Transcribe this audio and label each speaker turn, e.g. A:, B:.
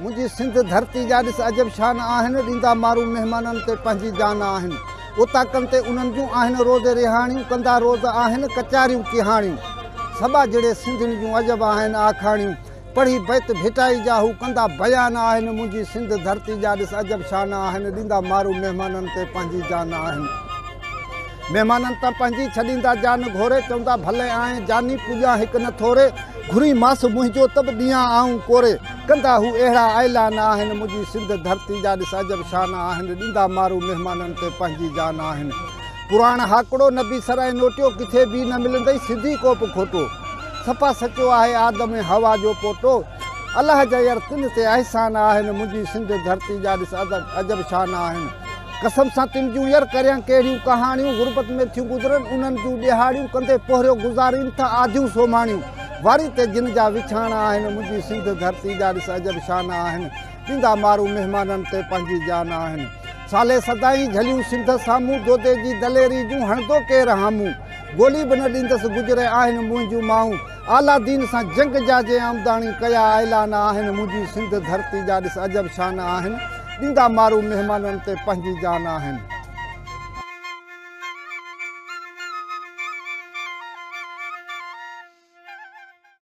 A: मुझी सिंध धरती जा ॾिस अजब शान आहिनि ॾींदा मारू मेहमाननि ते पंहिंजी जान आहिनि उताकनि ते उन्हनि जूं आहिनि रोज़ रिहाणियूं कंदा रोज़ आहिनि कचारियूं किहाणियूं सभा जहिड़े सिंधियुनि जूं अजब आहिनि आखाणियूं पढ़ी बैत भिटाई जा हू कंदा बयान आहिनि मुंहिंजी सिंध धरती जा ॾिस अजब शान आहिनि ॾींदा मारू मेहमाननि ते पंहिंजी जान आहिनि मेहमाननि तां पंहिंजी छॾींदा जान घोरे चवंदा भले आए जानी पूॼा हिकु न थोरे घुरी मास मुंहिंजो तब ॾींहं आऊं कोरे कंदा हू अहिड़ा ऐलान आहिनि मुंहिंजी सिंध धरती जा ॾिस अजब शान आहिनि ॾींदा मारू मेहमाननि ते पंहिंजी जान आहिनि पुराण हाकड़ो नबी सराए नोटियो किथे बि न मिलंदई सिधी कोप खोटो सफ़ा सचो आहे आदम हवा जो पोटो अलाह जा यार तिन ते अहसान आहिनि मुंहिंजी सिंध धरती जा ॾिस अजब शान आहिनि कसम सां तिन जूं यार करियां कहिड़ियूं कहाणियूं गुरबत में थियूं गुज़रनि उन्हनि जूं ॾिहाड़ियूं कंदे पोहरियो गुज़ारीनि था आधियूं सोमाणियूं वारी ते जिन जा विछाणा आहिनि मुंहिंजी सिंध धरती जा ॾिस अजब शान आहिनि ॾींदा मारू मेहमाननि ते पंहिंजी जान आहिनि साले सदाई झलियूं सिंध साम्हूं दोदे जी दलेरी जूं हणंदो केरु हामूं गोली बि न ॾींदसि गुज़रे आहिनि मुंहिंजूं माऊं आला दीन सां जंग जा जे आमदाणी कया ऐलान आहिनि मुंहिंजी सिंध धरती जा ॾिस अजब शान आहिनि ॾींदा मारू मेहमाननि ते पंहिंजी जान आहिनि।